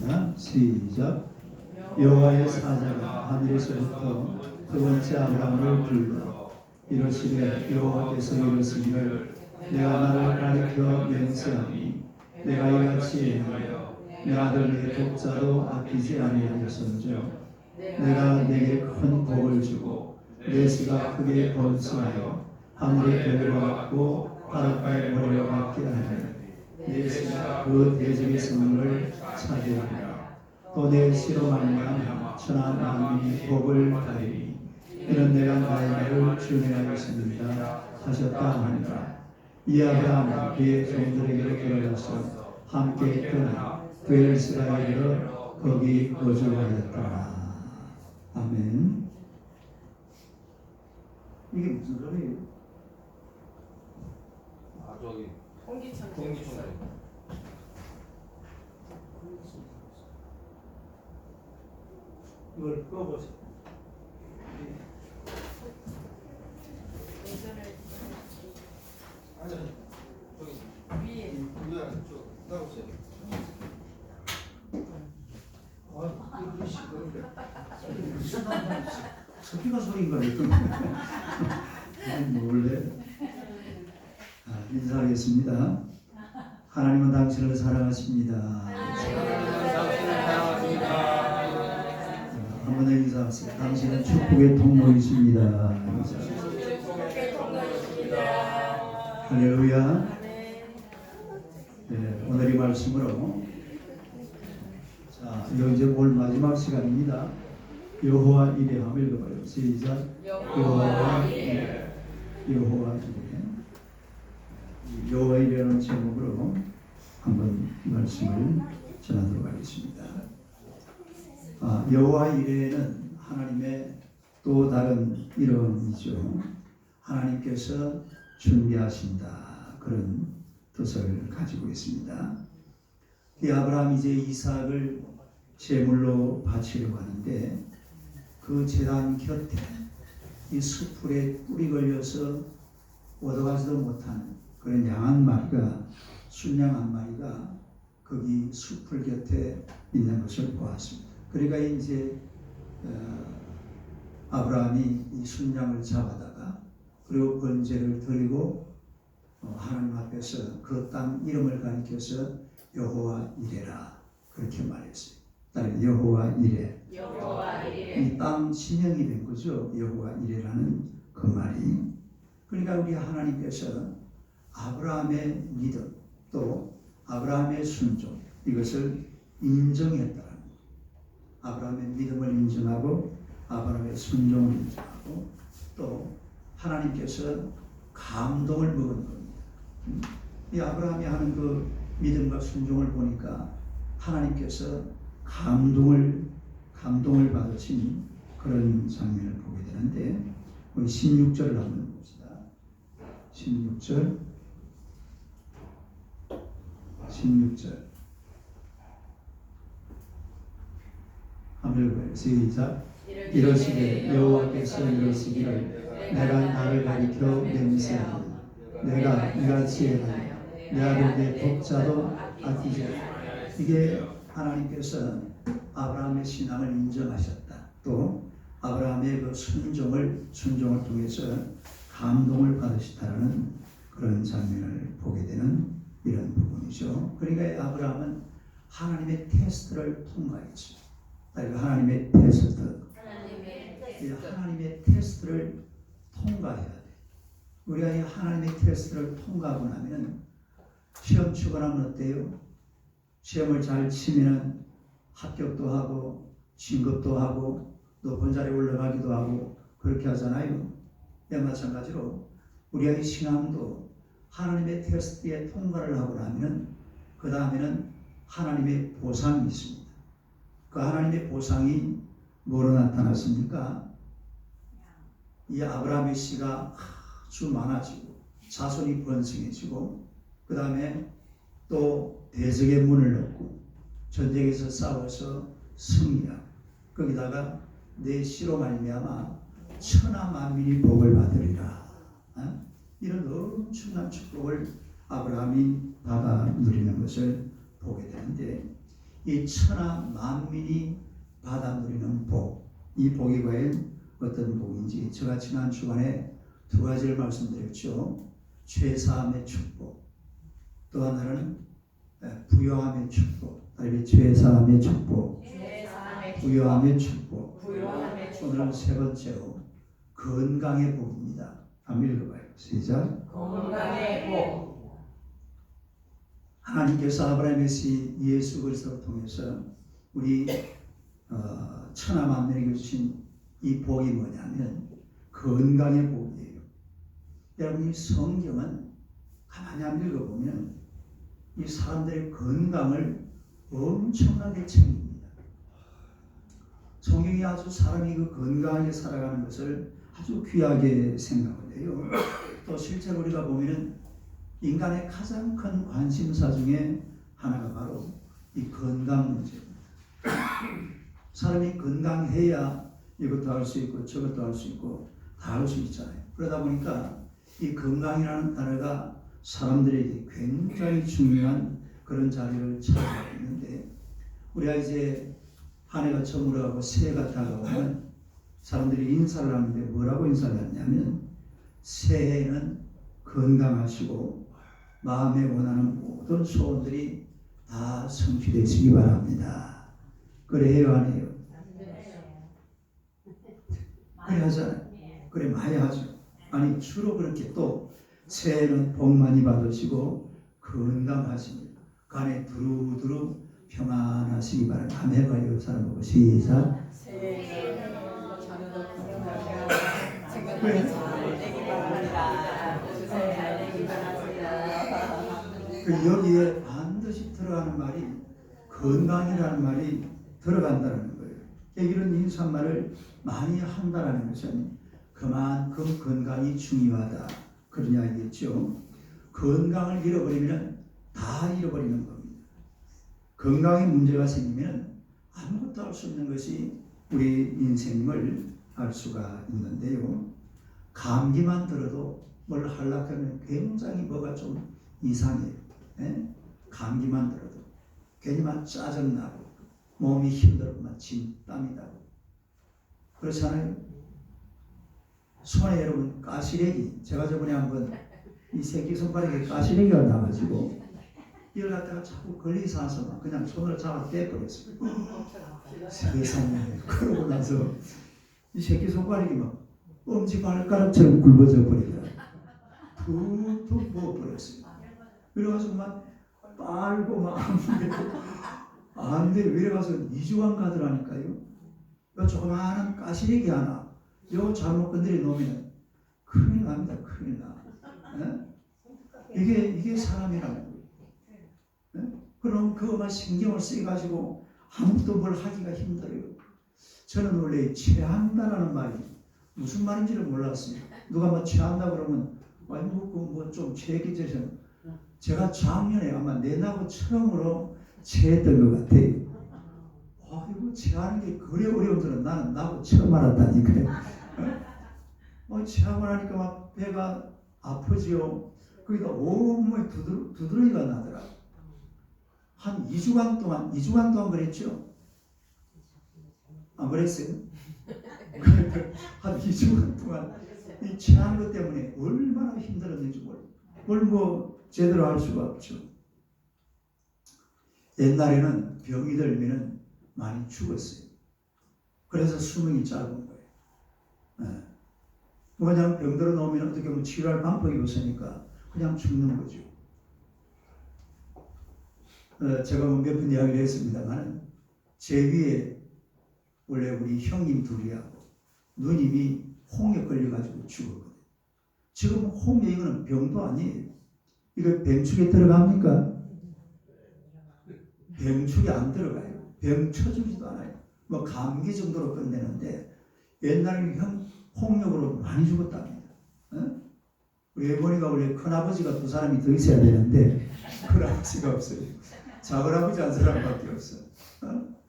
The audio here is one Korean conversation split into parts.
하겠습니다. 시작. 여호와의 사자가 하늘에서부터 두 번째 아브라함을 불러 이르시되 여호와께서 이르시기를 내가 나를 가리켜 맹세하니 내가 이같이 행하여 내 아들 내 독자도 아끼지 아니하였은즉 내가 내게 큰 복을 주고 내 씨가 크게 번성하여 하늘의 별과 같고 바닷가의 모래와 같게 하리니 내 씨가 그 대적의 성을 차지하리라. 또 내 씨로 말미암아 천하 만민이 복을 받으리니 이는 내가 나의 말을 준행하였습니다 하셨다 하니라. 이 아브라함은 그의 종들에게로 들어가서 함께 떠나 베엘스바에 이르러 거기 거주하였더라. 아멘. 이게 무슨 소리예요? 저기 공기청정. 이걸 꺼보세요. 아니 저기 위에. 누구야 저 나오세요. 이거 시끄러운데. 스피커 소리인가 이거? 몰래. 인사하겠습니다. 하나님은 당신을 사랑하십니다. 한번 더 인사하세요. 당신은 축복의 통로이십니다. 할렐루야. 네, 오늘의 말씀으로 자, 이제 올 마지막 시간입니다. 여호와 이레 한번 읽어봐요. 시작. 여호와 이레. 여호와 이레. 여호와 이레라는 제목으로 한번 말씀을 전하도록 하겠습니다. 여호와 이레는 하나님의 또 다른 이름이죠. 하나님께서 준비하신다, 그런 뜻을 가지고 있습니다. 이 아브라함이 이제 이삭을 제물로 바치려고 하는데 그 제단 곁에 이 숯불에 뿔이 걸려서 얻어가지도 못하는 그런 양 한 마리가, 순양 한 마리가 거기 숯불 곁에 있는 것을 보았습니다. 그러니까 이제 아브라함이 이 순양을 잡아다가 그리고 번제를 드리고 하나님 앞에서 그 땅 이름을 가리켜서 여호와 이레라 그렇게 말했어요. 여호와 이레. 이 땅 지명이 된 거죠. 여호와 이레라는 그 말이. 그러니까 우리 하나님께서 아브라함의 믿음 또 아브라함의 순종 이것을 인정했다. 아브라함의 믿음을 인정하고 아브라함의 순종을 인정하고 또 하나님께서 감동을 먹은 겁니다. 이 아브라함이 하는 그 믿음과 순종을 보니까 하나님께서 감동을 받으신 그런 장면을 보게 되는데 우리 16절을 한번 봅시다. 16절 한번 읽어요. 시작. 이러시되 여호와께서 이러시기를 내가 나를 가리켜 맹세하니 내가 이같이 행하여 내 아들 내 독자도 아끼지 않으리라. 이게 하나님께서 아브라함의 신앙을 인정하셨다. 또 아브라함의 그 순종을 통해서 감동을 받으시다라는 그런 장면을 보게 되는 이런 부분이죠. 그러니까 아브라함은 하나님의 테스트를 통과했습니다. 하나님의 테스트를 통과해야 돼. 우리가 이 하나님의 테스트를 통과하고 나면 시험 치고 나면 어때요? 시험을 잘 치면 합격도 하고 진급도 하고 높은 자리에 올라가기도 하고 그렇게 하잖아요. 마찬가지로 우리가 이 신앙도 하나님의 테스트에 통과를 하고 나면 그 다음에는 하나님의 보상이 있습니다. 그 하나님의 보상이 뭐로 나타났습니까? 이 아브라함의 씨가 아주 많아지고 자손이 번성해지고 그 다음에 또 대적의 문을 열고 전쟁에서 싸워서 승리하고 거기다가 내 씨로 말미암아 천하 만민이 복을 받으리라. 이런 엄청난 축복을 아브라함이 받아 누리는 것을 보게 되는데 이 천하 만민이 받아 누리는 복, 이 복이 과연 어떤 복인지 제가 지난 주간에 두 가지를 말씀드렸죠. 죄사함의 축복, 또 하나는 부요함의 축복, 다른 죄사함의 축복, 부요함의 축복. 오늘은 세 번째로 건강의 복입니다. 한번 읽어봐요. 시작. 건강의 복. 하나님께서 아브라함의 시 예수 그리스도를 통해서 우리 천하 만민에게 주신 이 복이 뭐냐면 건강의 복이에요. 여러분 이 성경은 가만히 한번 읽어보면 이 사람들의 건강을 엄청나게 챙깁니다. 성경이 아주 사람이 그 건강하게 살아가는 것을 아주 귀하게 생각을 해요. 또 실제로 우리가 보면은 인간의 가장 큰 관심사 중에 하나가 바로 이 건강 문제입니다. 사람이 건강해야 이것도 할 수 있고 저것도 할 수 있고 다 할 수 있잖아요. 그러다 보니까 이 건강이라는 단어가 사람들에게 굉장히 중요한 그런 자리를 차지하고 있는데, 우리가 이제 한 해가 저물어가고 새해가 다가오면 사람들이 인사를 하는데 뭐라고 인사를 하냐면 새해에는 건강하시고 마음에 원하는 모든 소원들이 다 성취되시기 바랍니다. 그래 해요 안 해요? 그래 하잖아요. 그래 많이 하죠. 아니 주로 그렇게 또 새해는 복 많이 받으시고 건강하십니다. 간에 두루두루 평안하시기 바랍니다. 한번 해봐요. 사람 보고 시작. 새해는 저는 건강하고 생각하는 잘 되기 바랍니다. 주사위 잘 되기 바랍니다. 여기에 반드시 들어가는 말이 건강이라는 말이 들어간다는 거예요. 이런 인사말을 많이 한다는 것은 그만큼 건강이 중요하다 그런 이야기겠죠. 건강을 잃어버리면 다 잃어버리는 겁니다. 건강에 문제가 생기면 아무것도 할 수 없는 것이 우리 인생을 알 수가 있는데요. 감기만 들어도 뭘 하려고 하면 굉장히 뭐가 좀 이상해요. 감기만 들어도 괜히 막 짜증나고 몸이 힘들고 막 진땀이 나고 그렇잖아요. 손에 여러분 가시래기, 제가 저번에 한번 이 새끼손가락에 가시래기가 나가지고 이걸 갖다가 자꾸 걸리사서 막 그냥 손으로 잡아 떼버렸어요. 세상에. 그러고 나서 이 새끼손가락이 막 엄지발가락처럼 굵어져 버리더라고요. 툭툭 부어버렸어요. 그래가지고 막 빨고 막 안 돼. 이래가서 2주간 가더라니까요. 요 조그마한 가시래기 하나 요 잘못 건드려 놓으면 큰일 납니다. 큰일 나. 이게 사람이라는 거예요. 그럼 그것만 신경을 쓰여가지고 아무것도 뭘 하기가 힘들어요. 저는 원래 체한다라는 말이 무슨 말인지를 몰랐어요. 누가 뭐 체한다 그러면 아니 뭐 좀 체기져서 제가 작년에 아마 내나고 처음으로 체했던 것 같아요. 이거 체하는 게 그래 어려운 줄은 나는 나고 처음 알았다니까요. 체하고 나니까 막 배가 아프지요. 거기다 온몸에 두드러기가 나더라. 한 2주간 동안 그랬죠. 안 그랬어요? 한 2주간 동안 이 체하는 것 때문에 얼마나 힘들었는지 몰라요. 그걸 뭐 제대로 할 수가 없죠. 옛날에는 병이 들면 많이 죽었어요. 그래서 수명이 짧은 거예요. 그냥 병들어 놓으면 어떻게 보면 치료할 방법이 없으니까 그냥 죽는 거죠. 제가 몇 번 이야기를 했습니다만 제 위에 원래 우리 형님 둘이하고 누님이 홍에 걸려가지고 죽었거든요. 지금 홍에 이거는 병도 아니에요. 이거 병축에 들어갑니까? 병축이 안 들어가요. 병 쳐주지도 않아요. 뭐 감기 정도로 끝내는데 옛날에 홍역으로 많이 죽었답니다. 우리 어머니가 원래 큰아버지가 두 사람이 더 있어야 되는데 큰아버지가 없어요. 작은아버지 한 사람밖에 없어.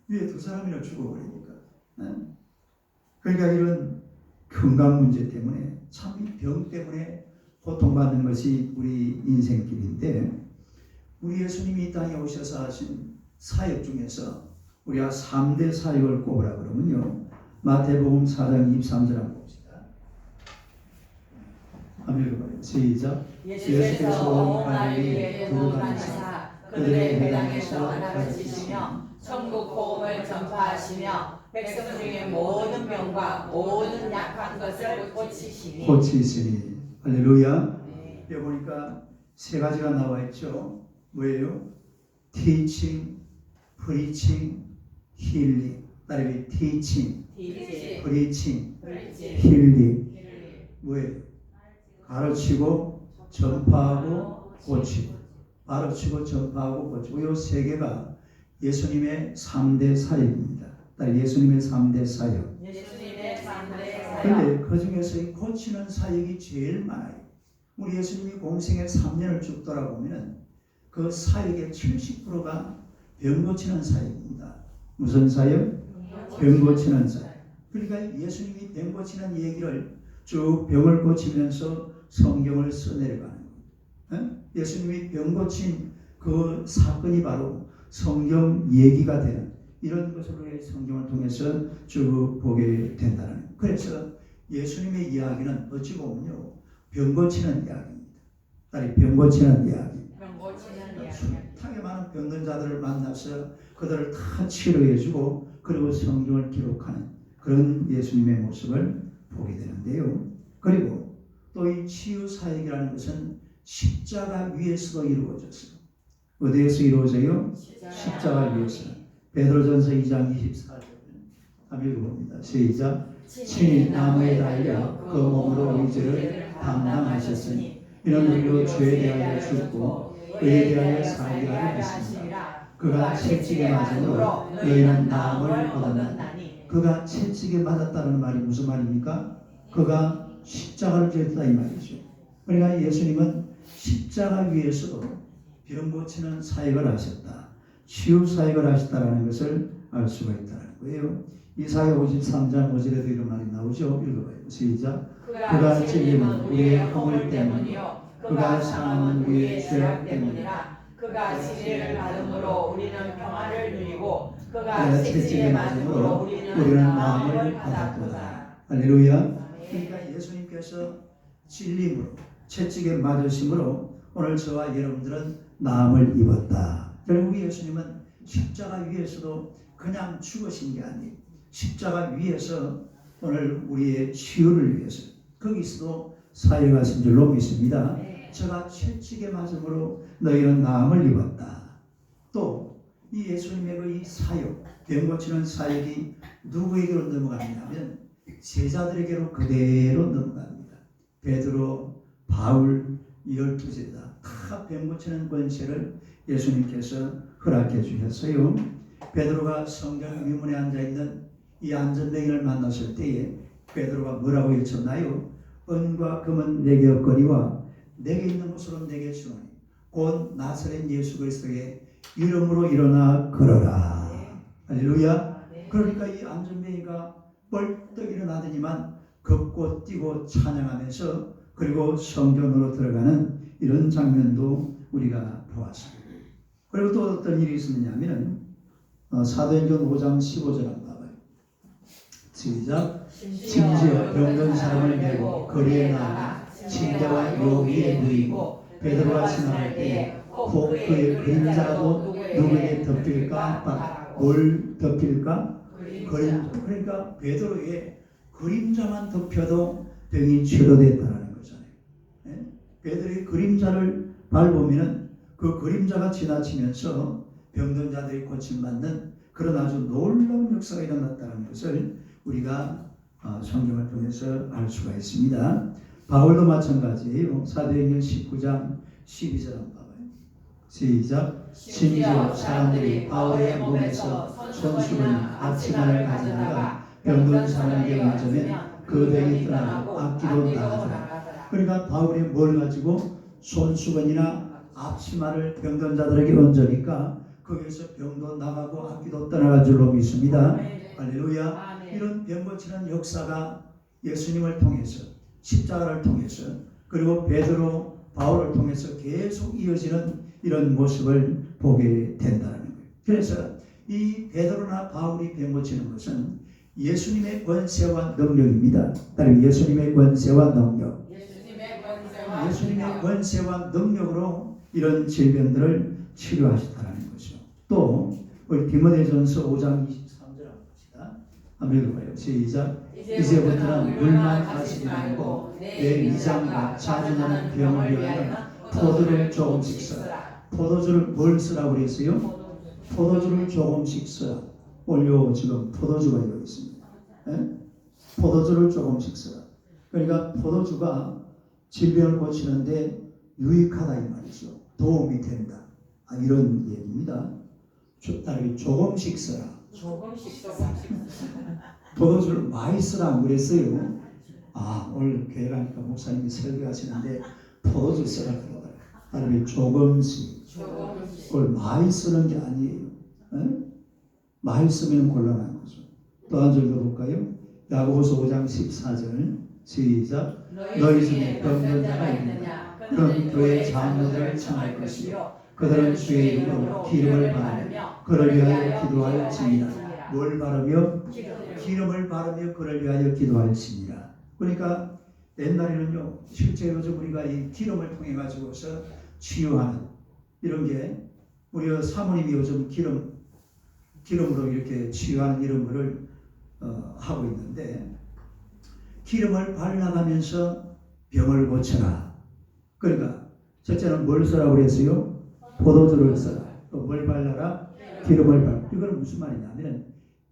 위에 두 사람이나 죽어버리니까. 그러니까 이런 건강 문제 때문에 참 병 때문에 고통받는 것이 우리 인생길인데, 우리 예수님이 이 땅에 오셔서 하신 사역 중에서 우리가 3대 사역을 꼽으라 그러면요. 마태복음 4장 23절 한번 봅시다. 한번 읽어봐요. 시작. 예수께서 온 갈릴리에 두루 다니사 그들의 회당에서 가르치시며 천국 복음을 전파하시며 백성 중에 모든 병과 모든 약한 것을 고치시니. 고치시니. 할렐루야. 네. 여기 보니까 세 가지가 나와 있죠. 뭐예요? teaching, preaching, healing. 따르기 teaching, 디지 preaching, 브릿지 healing. 뭐예요? 가르치고 전파하고 고치고. 가르치고 전파하고 고치고. 이 세 개가 예수님의 3대 사역입니다. 예수님의 3대 사역. 예수님의 3대 사역. 그런데 그 중에서 이 고치는 사역이 제일 많아요. 우리 예수님이 공생의 3년을 쭉 돌아보면 그 사역의 70%가 병 고치는 사역입니다. 무슨 사역? 병 고치는 사역. 그러니까 예수님이 병 고치는 얘기를 쭉 병을 고치면서 성경을 써내려가는 겁니다. 예수님이 병 고친 그 사건이 바로 성경 얘기가 되는 이런 것을 우리 성경을 통해서 쭉 보게 된다는 거예요. 그래서 예수님의 이야기는 어찌 보면요, 병 고치는 이야기입니다. 병 고치는 이야기. 병 고치는 이야기. 숱하게 많은 병든 자들을 만나서 그들을 다 치료해주고 그리고 성경을 기록하는 그런 예수님의 모습을 보게 되는데요. 그리고 또 이 치유 사역이라는 것은 십자가 위에서도 이루어졌어요. 어디에서 이루어져요? 십자가 위에서. 베드로전서 2장 24절 한번 읽어봅니다. 시작. 친히 나무에 달려 그 몸으로 우리 죄를 담당하셨으니 이는 우리로 죄에 대하여 죽고 의에 대하여 살게 하려 하셨습니다. 그가 채찍에 맞음으로 너희는 나음을 얻었나니. 그가 채찍에 맞았다는 말이 무슨 말입니까? 그가 십자가를 졌다 이 말이죠. 그러니까 예수님은 십자가 위에서도 병 고치는 사역을 하셨다. 치유 사역을 하셨다는 것을 알 수가 있다는 거예요. 이사야 53장 5절에도 이런 말이 나오죠. 읽어봐요. 시작. 그가 찔림은 우리의 허물 때문이요 그가 상함은 우리의 죄악 때문이라. 그가 진리를 받음으로 우리는 평화를 누리고 그가 채찍에 맞음으로 우리는 나음을 받았도다. 할렐루야. 그러니까 예수님께서 찔림으로 채찍에 맞으심으로 오늘 저와 여러분들은 나음을 입었다. 결국 예수님은 십자가 위에서도 그냥 죽으신 게 아니에요. 십자가 위에서 오늘 우리의 치유를 위해서 거기서도 사역하신 줄로 믿습니다. 저가 채찍에 맞음으로 너희는 나음을 입었다. 또 이 예수님의 그 이 사역, 병 고치는 사역이 누구에게로 넘어가냐면 제자들에게로 그대로 넘어갑니다. 베드로, 바울, 12제자 다 병 고치는 권세를 예수님께서 허락해 주셨어요. 베드로가 성경 위문에 앉아있는 이 안전뱅이를 만났을 때에 베드로가 뭐라고 외쳤나요? 은과 금은 내게 없거니와 내게 있는 것으로 내게 주노니 곧 나사렛 예수 그리스도의 이름으로 일어나 걸어라. 할렐루야. 그러니까 이 안전뱅이가 벌떡 일어나더니만 걷고 뛰고 찬양하면서 그리고 성전으로 들어가는 이런 장면도 우리가 보았습니다. 그리고 또 어떤 일이 있었느냐면 사도행전 5장 15절 한번 봐봐요. 시작. 심지어 병든 사람을 메고 거리에 나가 침대와 요 위에 누이고 베드로가 지나갈 때에 혹 그의 그림자라도 누구에게 덮일까 봐. 뭘 덮일까? 그러니까 베드로의 그림자만 덮여도 병이 치료됐다는 거잖아요. 예? 베드로의 그림자를 밟으면 그 그림자가 지나치면서 병든 자들이 고침받는 그런 아주 놀라운 역사가 일어났다는 것을 우리가 성경을 통해서 알 수가 있습니다. 바울도 마찬가지예요. 사도행전 19장 12절 한번 봐봐요. 시작. 심지어 사람들이 바울의 몸에서 손수건이 앞치마를 가져다가 병든 사람에게 맞으면 그 병이 떠나고 악기로 나가더라. 그러니까 바울이 뭘 가지고 손수건이나 앞치마를 병든 자들에게 얹으니까 거기서 병도 나가고 악기도 떠나간 줄로 믿습니다. 할렐루야. 이런 병 고치는 역사가 예수님을 통해서 십자가를 통해서 그리고 베드로 바울을 통해서 계속 이어지는 이런 모습을 보게 된다는 거예요. 그래서 이 베드로나 바울이 배모치는 것은 예수님의 권세와 능력입니다. 따라서 예수님의 권세와 능력. 예수님의 권세와 능력으로 이런 질병들을 치료하셨다는 거죠. 또 우리 디모데전서 5장 23절 한번 봅시다. 한번 읽어봐요. 시작. 이제부터는 물만 마시지 말고 내 위장과 자진하는 병을 위하여 포도를 조금씩 써라. 포도주를 뭘 쓰라고 그랬어요? 포도주를 조금씩 써라. 올려 지금 포도주가 여기 있습니다. 예? 포도주를 조금씩 써라. 그러니까 포도주가 질병을 고치는데 유익하다 이 말이죠. 도움이 된다. 이런 얘기입니다. 조금씩 써라. 조금씩. 포도주를 많이 쓰라 안 그랬어요. 오늘 교회 가니까 목사님이 설교하시는데 포도주 쓰라 그러더라. 하루에 조금씩. 그걸 많이 쓰는 게 아니에요. 에? 많이 쓰면 곤란한 거죠. 또 한 절 더 볼까요? 야고보서 5장 14절 시작. 너희 중에 병든 자가 있느냐? 그런 교회 장로들을 청할 것이요 그들은 주의 이름으로 기름을 바르며 그를 위하여 기도하였지니라. 뭘 바르며? 기름을 바르며 그를 위하여 기도하였습니다. 그러니까 옛날에는요, 실제 요즘 우리가 이 기름을 통해 가지고서 치유하는 이런 게 우리 사모님이 요즘 기름으로 이렇게 치유하는 이런 거를 하고 있는데 기름을 발라가면서 병을 고쳐라. 그러니까 첫째는 뭘 쓰라고 그랬어요? 포도주를 써라. 또 뭘 발라라? 기름을 발라. 이건 무슨 말이냐면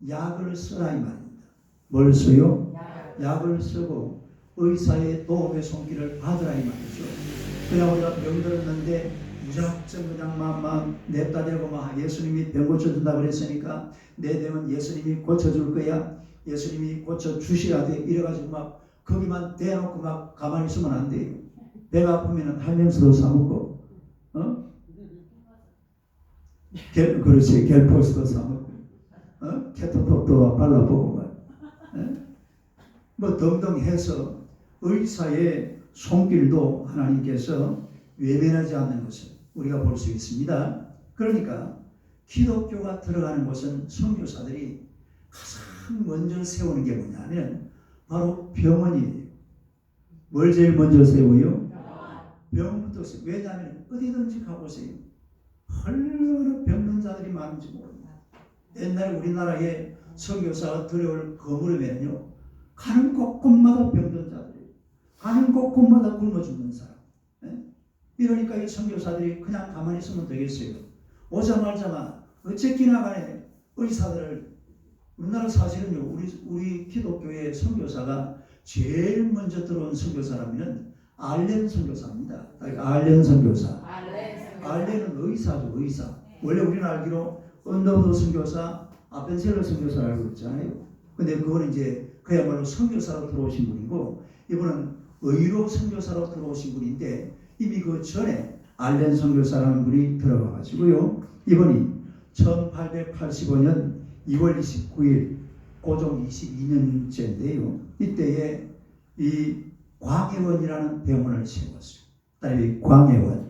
약을 쓰라 이 말입니다. 뭘 써요? 약을 쓰고 의사의 도움의 손길을 받으라 이 말이죠. 그냥 우리가 병들었는데 무작정 그냥 막 냅다 대고 막 예수님이 병 고쳐준다고 그랬으니까 내 병은 예수님이 고쳐줄 거야. 예수님이 고쳐주시라 돼. 이래가지고 막 거기만 대놓고 막 가만히 있으면 안 돼요. 배가 아프면 할명수도 사먹고 그렇지. 겔포스도 사먹고 케토톡도 발라보고 뭐 등등 해서 의사의 손길도 하나님께서 외면하지 않는 것을 우리가 볼 수 있습니다. 그러니까 기독교가 들어가는 곳은 선교사들이 가장 먼저 세우는 게 뭐냐면 바로 병원이에요. 뭘 제일 먼저 세워요? 병부터 세워요. 왜냐하면 어디든지 가보세요. 얼마나 병든 자들이 많은지 모릅니다. 옛날에 우리나라에 선교사가 들어올 거물이면요 가는 곳곳마다 병든 자들이에요. 가는 곳곳마다 굶어 죽는 사람. 이러니까 이 선교사들이 그냥 가만히 있으면 되겠어요. 오자마자 어쨌기나 간에 의사들을 우리나라 사실은요 우리 기독교의 선교사가 제일 먼저 들어온 선교사라면 알렌 선교사입니다. 알렌 선교사. 알렌은 의사죠. 의사. 원래 우리는 알기로 언더우드 선교사, 아벤셀러 선교사를 알고 있잖아요. 근데 그거는 이제 그야말로 선교사로 들어오신 분이고 이분은 의로 선교사로 들어오신 분인데 이미 그 전에 알렌 선교사라는 분이 들어가 가지고요. 이분이 1885년 2월 29일 고종 22년째인데요. 이때에 이 광해원이라는 병원을 세웠어요. 딸이 광해원.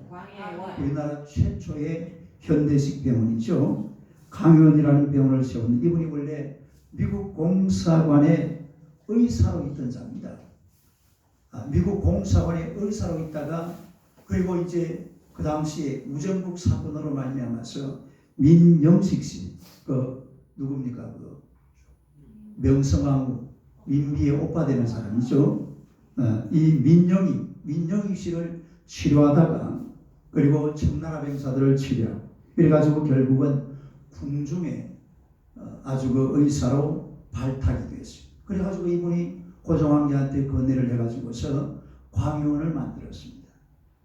우리나라 최초의 현대식 병원이죠. 광해원이라는 병원을 세웠는데 이분이 원래 미국 공사관의 의사로 있던 자입니다. 미국 공사관의 의사로 있다가 그리고 이제 그 당시에 우정국 사건으로 말미암아서 민영식 씨, 누굽니까? 명성황후 민비의 오빠 되는 사람이죠. 이 민영희 씨를 치료하다가 그리고 청나라 병사들을 치료하고 그래가지고 결국은 궁중에 아주 그 의사로 발탁이 됐어요. 그래가지고 이분이 고종황제한테 건의를 해가지고서 광해원을 만들었습니다.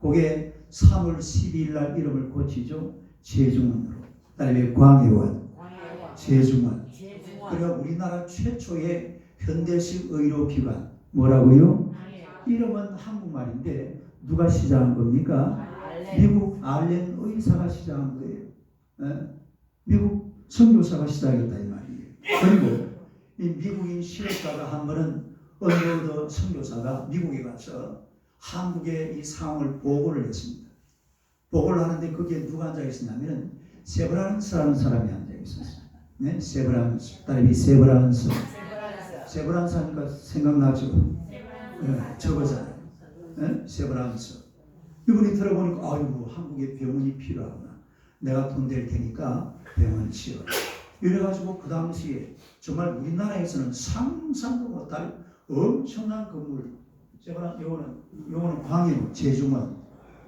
그게 3월 12일 날 이름을 고치죠. 제중원으로. 그다음에 광해원, 제중원. 그리고 우리나라 최초의 현대식 의료기관 뭐라고요? 이름은 한국말인데 누가 시작한 겁니까? 미국 알렌 의사가 시작한 거예요. 미국 선교사가 시작했다 이 말이에요. 그리고 이 미국인 실업가가 한 번은 언더우드 선교사가 미국에 가서 한국의 이 상황을 보고를 했습니다. 보고를 하는데 거기에 누가 앉아 있었냐면 세브란스라는 사람이 앉아 있었어요. 네? 세브란스. 딸이 세브란스. 세브란스 하니까 생각나죠? 네, 저거잖아요. 네? 세브란스. 이분이 들어보니까 아이고 한국에 병원이 필요하구나. 내가 돈 댈 테니까 병원 지어. 이래가지고 그 당시에 정말 우리나라에서는 상상도 못할 엄청난 건물. 세브란스 요거는 광해원, 제중원,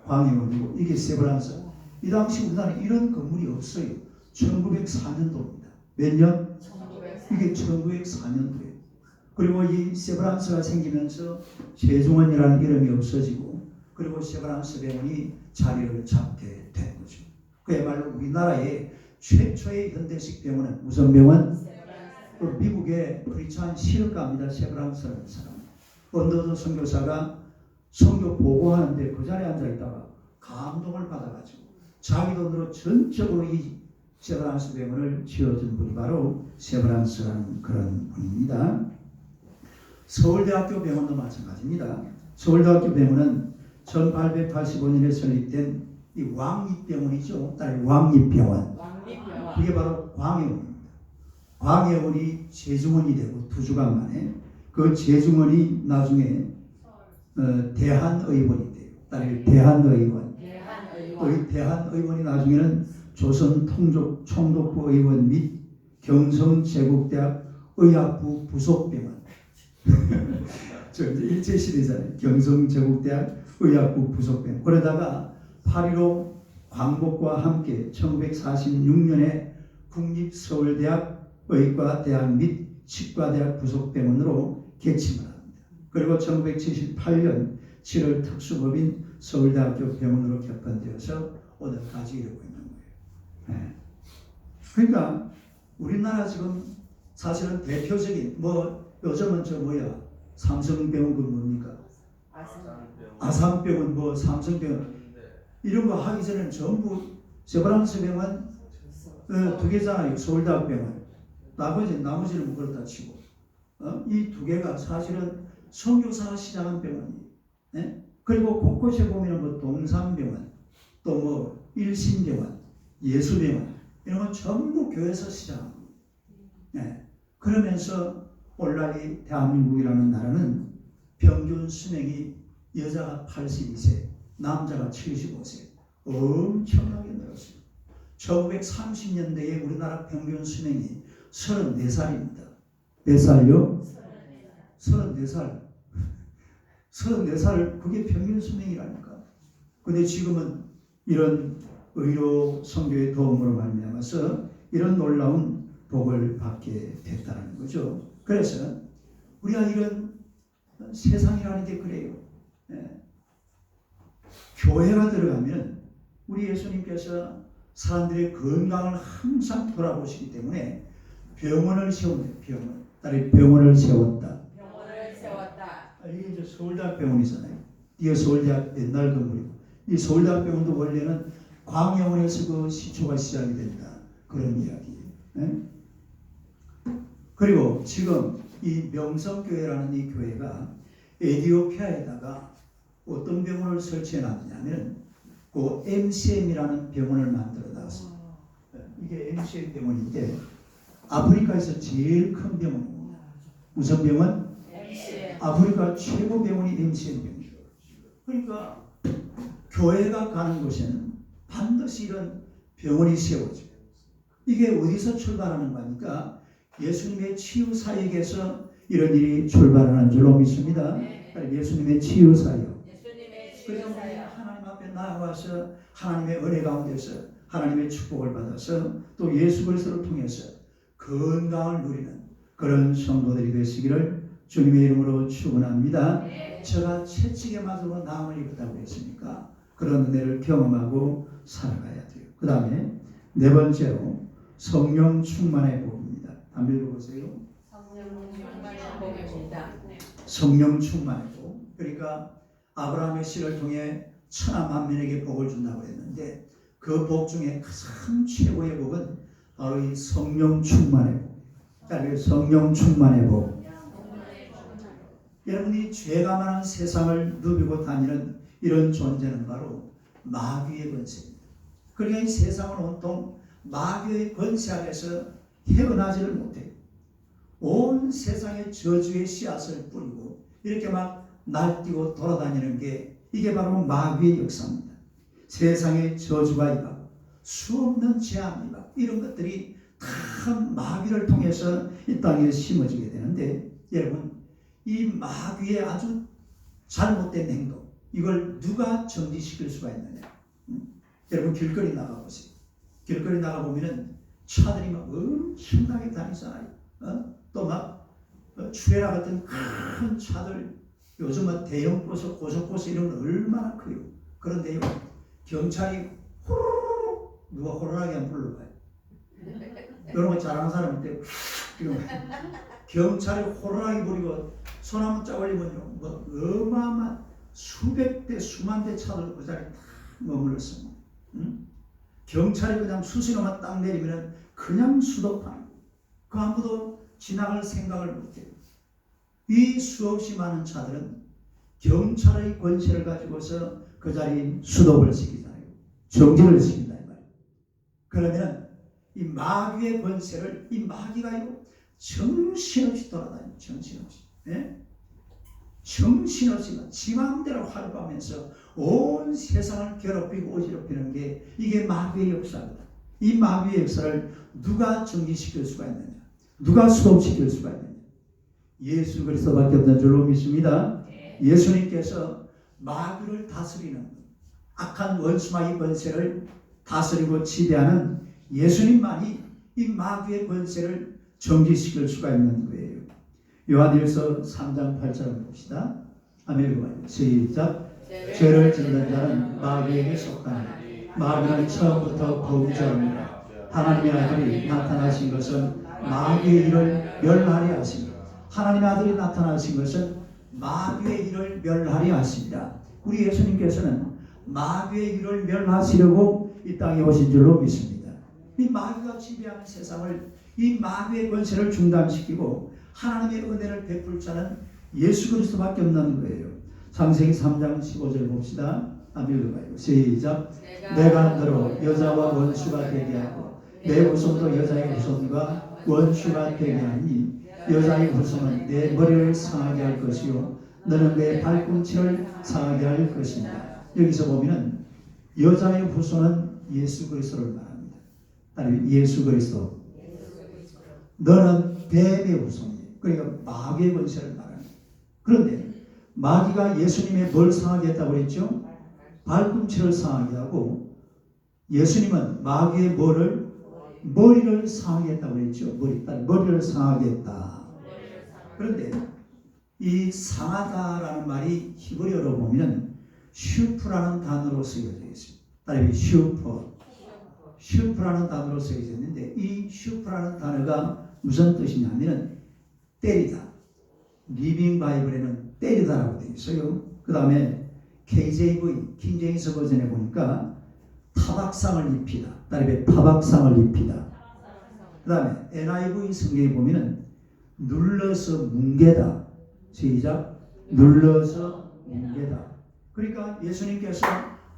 광해원이고 이게 세브란스. 이 당시 우리나라에 이런 건물이 없어요. 1904년도입니다. 몇 년? 이게 1904년도예요. 그리고 이 세브란스가 생기면서 제중원이라는 이름이 없어지고 그리고 세브란스 병원이 자리를 잡게 된 거죠. 그야말로 우리나라의 최초의 현대식 병원은 무슨 병원? 그 미국의 프리찬 실업가입니다. 세브란스라는 사람. 언더도 선교사가 선교 보고하는데 그 자리에 앉아 있다가 감동을 받아가지고 자기 돈으로 전적으로 이 세브란스 병원을 지어준 분이 바로 세브란스라는 그런 분입니다. 서울대학교 병원도 마찬가지입니다. 서울대학교 병원은 1885년에 설립된 이 왕립병원이죠. 딸 왕립병원. 그게 바로 광해원입니다. 광해원이 제중원이 되고 2주간 만에 그 제중원이 나중에 대한의원이 돼요. 딸이 대한의원. 이 대한의원이 나중에는 조선총독부 의원 및 경성제국대학 의학부 부속병원. 저 이제 일제시대잖아요. 경성제국대학 의학부 부속병원. 그러다가 8.15 광복과 함께 1946년에 국립서울대학 의과대학 및 치과대학 부속병원으로 개칭을 합니다. 그리고 1978년 7월 특수법인 서울대학교 병원으로 개편되어서 오늘까지 이루고 있는 거예요. 네. 그러니까 우리나라 지금 사실은 대표적인 요즘은 삼성병원 그 뭡니까? 아산병원 삼성병원 이런 거 하기 전에는 전부 세브란스 병원 2개잖아요. 서울대학병원. 나머지는 그렇다 치고 이 2개가 사실은 선교사가 시작한 병원이에요. 네? 그리고 곳곳에 보면 동산병원, 또 일신병원, 예수병원 이런 건 전부 교회에서 시작한 거예요. 네. 그러면서 오늘날 대한민국이라는 나라는 평균 수명이 여자가 82세, 남자가 75세 엄청나게 늘었어요. 1930년대에 우리나라 평균 수명이 34살입니다. 몇 살요? 34살. 34살 그게 평균 수명이라니까. 근데 지금은 이런 의료 선교의 도움으로 말미암아서 이런 놀라운 복을 받게 됐다는 거죠. 그래서 우리가 이런 세상이라는 게 그래요. 예. 교회가 들어가면 우리 예수님께서 사람들의 건강을 항상 돌아보시기 때문에 병원을 세운대요. 병원. 딸이 병원을 세웠다. 이게 이제 서울대학 병원이잖아요. 이게 서울대학 옛날 건물이고 이 서울대학 병원도 원래는 광해원에서 그 시초가 시작이 된다. 그런 이야기예요. 네? 그리고 지금 이 명성교회라는 이 교회가 에티오피아에다가 어떤 병원을 설치해 놨냐면 그 MCM이라는 병원을 만들어 놨습니다. 이게 MCM 병원인데 아프리카에서 제일 큰 병원입니다. 무슨 병원? 아프리카 최고 병원이 MCM 병원이에요. 그러니까 교회가 가는 곳에는 반드시 이런 병원이 세워져요. 이게 어디서 출발하는 거니까 예수님의 치유 사역에서 이런 일이 출발하는 줄로 믿습니다. 예수님의 치유 사역. 그래서 하나님 앞에 나아가서 하나님의 은혜 가운데서 하나님의 축복을 받아서 또 예수 그리스도를 통해서 건강을 누리는 그런 성도들이 되시기를 주님의 이름으로 축원합니다. 제가 채찍에 맞으러 나음을 입었다고 했으니까 그런 은혜를 경험하고 살아가야 돼요. 그 다음에 네 번째로 성령 충만의 복입니다. 한번 읽어보세요. 성령 충만의 복. 그러니까 아브라함의 씨를 통해 천하 만민에게 복을 준다고 했는데 그 복 중에 가장 최고의 복은 바로 이 성령 충만의 복. 그러니까 성령 충만의 복. 여러분이 죄가 많은 세상을 누비고 다니는 이런 존재는 바로 마귀의 권세입니다. 그러니까 이 세상은 온통 마귀의 권세 아래서 헤어나지를 못해요. 온 세상의 저주의 씨앗을 뿌리고 이렇게 막 날뛰고 돌아다니는 게 이게 바로 마귀의 역사입니다. 세상의 저주가 임하고 수없는 재앙이 임하고 이런 것들이 다 마귀를 통해서 이 땅에 심어지게 되는데, 여러분, 이 마귀의 아주 잘못된 행동, 이걸 누가 정지시킬 수가 있느냐? 여러분, 길거리 나가보세요. 길거리 나가보면은 차들이 막 엄청나게 다니잖아요. 또 막 추레라 같은 큰 차들, 요즘은 대형 버스, 고속버스 이런 건 얼마나 커요. 그런데요, 경찰이 호로록 누가 호로라게 안 불러봐요. 이런 거 잘하는 사람인데 경찰이 호로라기 부리고 손 한번 쫙 올리면요, 뭐 어마어마한 수백 대 수만 대 차들 그 자리에 다 머물렀습니다. 경찰이 그냥 수신호만 딱 내리면 그냥 수도판, 그 아무도 지나갈 생각을 못해요. 이 수없이 많은 차들은 경찰의 권세를 가지고서 그 자리에 수도를 시키잖아요. 정지를 시킨다 이 말이에요. 그러면 이 마귀의 권세를, 이 마귀가요 정신없이 돌아다니고, 정신없이, 예? 정신없이 지 마음대로 활보하면서 온 세상을 괴롭히고 어지럽히는 게 이게 마귀의 역사입니다. 이 마귀의 역사를 누가 정지시킬 수가 있느냐? 누가 수동시킬 수가 있느냐? 예수 그리스도밖에 없는 줄로 믿습니다. 예수님께서 마귀를 다스리는, 악한 원수마귀 권세를 다스리고 지배하는 예수님만이 이 마귀의 권세를 정지시킬 수가 있는 거예요. 요한일서 3장 8절을 봅시다. 아멘. 시작. 죄를 짓는 자는 마귀에게 속하니 마귀는 처음부터 범죄합니다. 하나님의 아들이 나타나신 것은 마귀의 일을 멸하려 하십니다. 하나님의 아들이 나타나신 것은 마귀의 일을 멸하려 하십니다. 우리 예수님께서는 마귀의 일을 멸하시려고 이 땅에 오신 줄로 믿습니다. 이 마귀가 지배하는 세상을, 이 마귀의 권세를 중단시키고 하나님의 은혜를 베풀 자는 예수 그리스도밖에 없는 거예요. 창세기 3장 15절 봅시다. 아멘. 시작. 내가 너로 여자와 원수가 되게 하고 내 후손도 여자의 후손과 원수가 되게 하니 여자의 후손은 내 머리를 상하게 할 것이요 너는 내 발꿈치를 상하게 할 것입니다. 여기서 보면은 여자의 후손은 예수 그리스도를 말합니다. 아니, 예수 그리스도. 너는 뱀의 후손이에요. 그러니까 마귀의 권세를 말합니다. 그런데 마귀가 예수님의 뭘 상하게 했다고 그랬죠? 발꿈치를 상하게 하고, 예수님은 마귀의 머리를 상하게 했다고 그랬죠. 머리를 상하게 했다. 그런데 이 상하다라는 말이 히브리어로 보면 슈프라는 단어로 쓰여져 있습니다. 따라서 슈프라는 단어로 쓰여져 있는데, 이 슈프라는 단어가 무슨 뜻이냐면 때리다. 리빙 바이블에는 때리다라고 되어 있어요. 그 다음에 KJV, 킹제임스 버전에 보니까 타박상을 입히다. 따라서 타박상을 입히다. 그 다음에 NIV 성경에 보면은 눌러서 뭉개다. 시작. 눌러서 뭉개다. 그러니까 예수님께서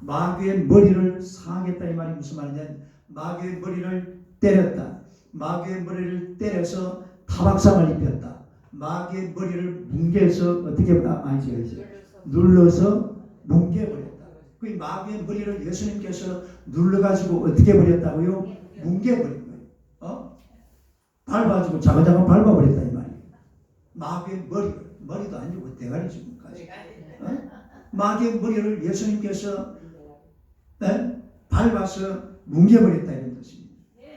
마귀의 머리를 상하겠다 이 말이 무슨 말이냐면 마귀의 머리를 때렸다. 마귀의 머리를 때려서 타박상을 입혔다. 마귀의 머리를 뭉개서 어떻게 눌러서 뭉개버렸다. 그 마귀의 머리를 예수님께서 눌러가지고 어떻게 버렸다고요? 뭉개버린 거예요. 밟아가지고 자가자가 밟아버렸다 이 말이에요. 마귀의 머리도 아니고 대가리 지금까지. 마귀의 머리를 예수님께서 밟아서 뭉개버렸다 이런 뜻입니다.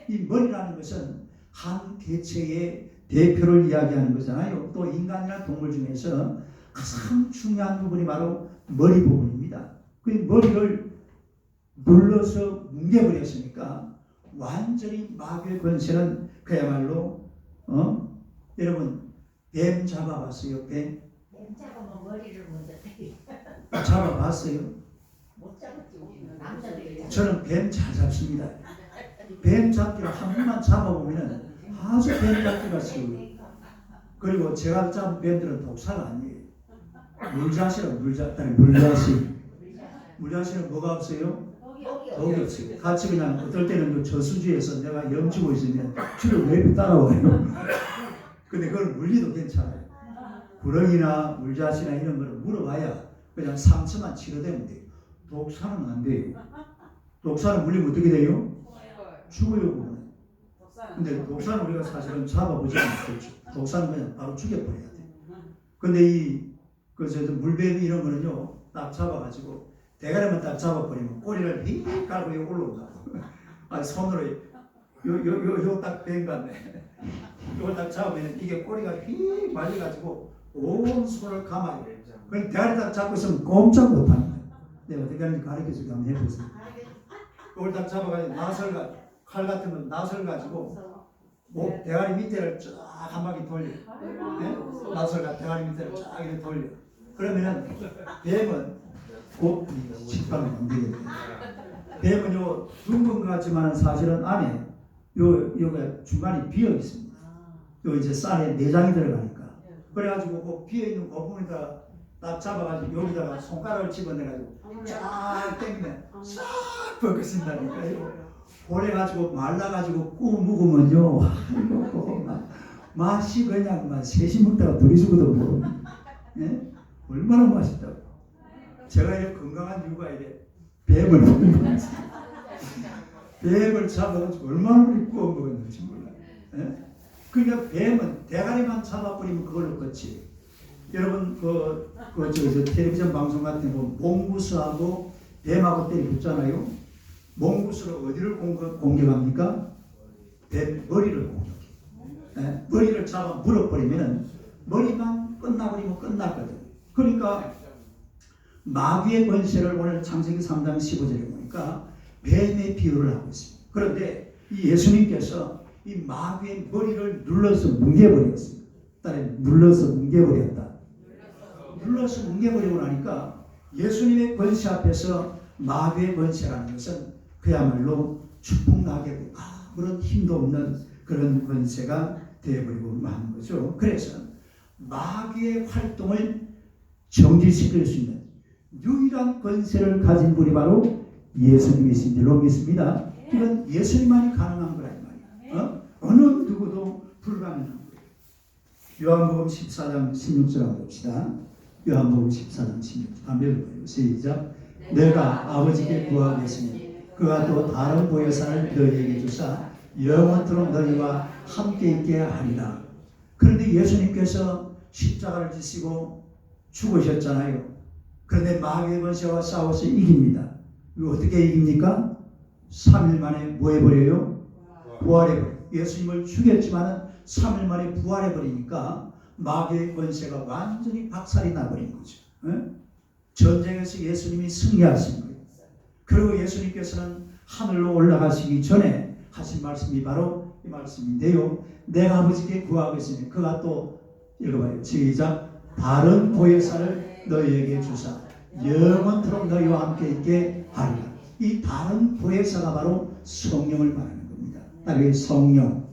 이 머리라는 것은 한 개체의 대표를 이야기하는 거잖아요. 또 인간이나 동물 중에서 가장 중요한 부분이 바로 머리 부분입니다. 그 머리를 눌러서 뭉개버렸으니까 완전히 마귀의 권세는 그야말로 여러분 뱀 잡아봤어요? 뱀 잡으면 머리를 먼저 잡아봤어요? 못 잡았지. 남자들이. 저는 뱀 잘 잡습니다. 뱀 잡기를 한 번만 잡아보면 아주 뱀 잡기가 쉬워요. 그리고 제가 잡은 뱀들은 독사가 아니에요. 물자식은 뭐가 없어요? 독이 없어요. 같이 그냥 어떨 때는 그 저수지에서 내가 염치고 있으면 주를 왜 따라와요. 근데 그걸 물리도 괜찮아요. 구렁이나 물자시나 이런 거를 물어봐야 그냥 상처만 치료되면 돼요. 독사는 안 돼요. 독사는 물리면 어떻게 돼요? 죽어요. 그거는. 근데 독사는 우리가 사실은 잡아보지 않죠. 독사는 그냥 바로 죽여버려야 돼요. 근데 저 물뱀이 이런 거는요, 딱 잡아가지고 대가리만 딱 잡아버리면 꼬리를 휙 깔고 여기 올라온다고. 아니 손으로 요 딱 뱀 같네. 이걸 딱 잡으면 이게 꼬리가 휙 말려가지고 온 손을 감아요. 그럼 대가리 딱 잡고 있으면 꼼짝 못하는 거예요. 내가 어떻게 하는지 가르쳐주게 한번 해보세요. 이걸 딱 잡아가지고 나설 칼 같은 건 나설 가지고 대가리 밑에를 쫙 한 바퀴 돌려. 네? 나설가 대가리 밑에를 쫙 이렇게 돌려. 그러면은 뱀은 곧 식감이 움직여요. 뱀은 요 둥근 것 같지만 사실은 안에 요가 중간에 비어 있습니다. 요 이제 쌀에 내장이 들어가니까. 그래가지고 그 비어 있는 그 부분에다 딱 잡아가지고 여기다가 손가락을 집어내가지고 쫙 당기면 싹 벗겨진다니까요. 그래가지고 말라가지고 구워 먹으면요, 맛이 그냥 막 셋이 먹다가 둘이 죽어도 모르고, 예? 얼마나 맛있다고. 제가 이렇게 건강한 이유가 이래 뱀을 먹는 거지. 뱀을 잡아가지고 얼마나 우리 구워 먹었는지 몰라요. 예? 그러니까 뱀은 대가리만 잡아버리면 그걸로 끝이에요. 여러분 저 텔레비전 방송 같은 거 몽구스하고 뱀하고 때리 붙잖아요. 몽구스로 어디를 공격합니까? 뱀 머리를 공격해요. 네? 머리를 잡아 물어버리면 머리만 끝나버리면 끝났거든요. 그러니까 마귀의 권세를 오늘 창세기 3장 15절에 보니까 뱀의 비유를 하고 있습니다. 그런데 이 예수님께서 이 마귀의 머리를 눌러서 뭉개버렸어요. 눌러서 뭉개버렸다. 눌러서 뭉개버리고 나니까 예수님의 권세 앞에서 마귀의 권세라는 것은 그야말로 축복나게 아무런 힘도 없는 그런 권세가 되어버리고 마는 거죠. 그래서 마귀의 활동을 정지시킬 수 있는 유일한 권세를 가진 분이 바로 예수님이신 줄로 믿습니다. 이건 예수님만이 가능한 거란 말이에요. 어느 누구도 불가능한 거예요. 요한복음 14장 16절 한번 봅시다. 요한복음 14장 16절 한번 읽어요. 시작. 내가 아버지께 구하겠으니 그가 또 다른 보혜사를 너희에게 주사 영원토록 너희와 함께 있게 하리라. 그런데 예수님께서 십자가를 지시고 죽으셨잖아요. 그런데 마귀의 권세와 싸워서 이깁니다. 이거 어떻게 이깁니까? 3일 만에 뭐 해버려요? 부활해버려요. 예수님을 죽였지만 3일 만에 부활해버리니까 마귀의 권세가 완전히 박살이 나버린 거죠. 전쟁에서 예수님이 승리하신 거예요. 그리고 예수님께서는 하늘로 올라가시기 전에 하신 말씀이 바로 이 말씀인데요. 내가 아버지께 구하겠으니 그가 또 읽어봐요. 시작. 다른 보혜사를 너희에게 주사 영원토록 너희와 함께 있게 하리라. 이 다른 보혜사가 바로 성령을 말하는 겁니다. 따르게 성령.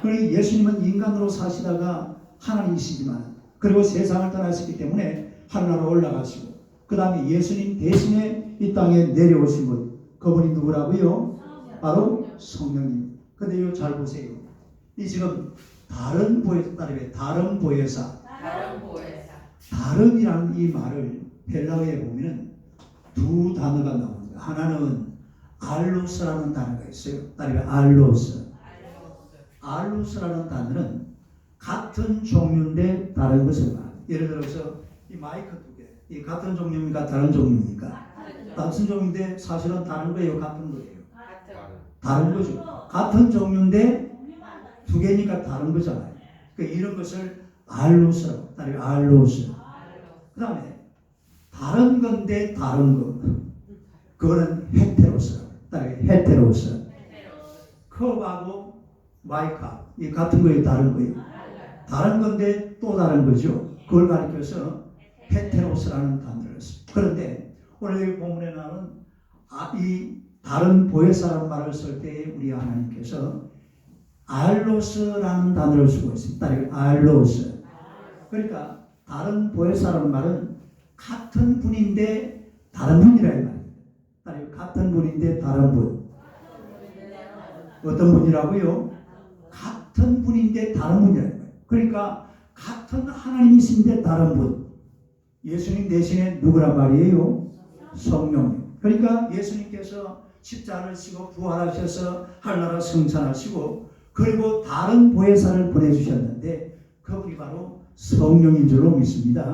그리고 예수님은 인간으로 사시다가 하나님이시지만 그리고 세상을 떠나셨기 때문에 하늘나라로 올라가시고 그 다음에 예수님 대신에 이 땅에 내려오신 분 그분이 누구라고요? 바로 성령님. 근데 이거 잘 보세요. 이 지금 다른 보혜사 따르게 다른 보혜사 다른이라는 이 말을 헬라어에 보면은 두 단어가 나옵니다. 하나는 알로스라는 단어가 있어요. 따르게 알로스. 알로스라는 단어는 같은 종류인데 다른 것을 말합니다. 예를 들어서 이 마이크 두 개, 이 같은 종류입니까? 다른 종류입니까? 같은 종류인데 사실은 다른 거예요? 같은 거예요? 다른 거죠. 같은 종류인데 두 개니까 다른 거잖아요. 그러니까 이런 것을 알로스라고, 따르게 알로스. 그 다음에 다른 건데 다른 거, 그거는 헤테로스, 따르게 헤테로스. 컵하고 마이카, 이 같은 거예요? 다른 거예요? 다른 건데 또 다른 거죠. 그걸 가리켜서 헤테로스라는 단어를 씁니다. 그런데 오늘 이 본문에 나오는 이 다른 보혜사라는 말을 쓸 때 우리 하나님께서 알로스라는 단어를 쓰고 있습니다. 따르게 알로스. 그러니까 다른 보혜사라는 말은 같은 분인데 다른 분이라 이 말입니다. 따르게 같은 같은 분인데 다른 분. 어떤 분이라고요? 같은 분인데 다른 분이라는 거예요. 그러니까 같은 하나님이신데 다른 분. 예수님 대신에 누구란 말이에요? 성령님. 그러니까 예수님께서 십자가를 지고 부활하셔서 하늘나라 승천하시고 그리고 다른 보혜사를 보내주셨는데 그분이 바로 성령인 줄로 믿습니다.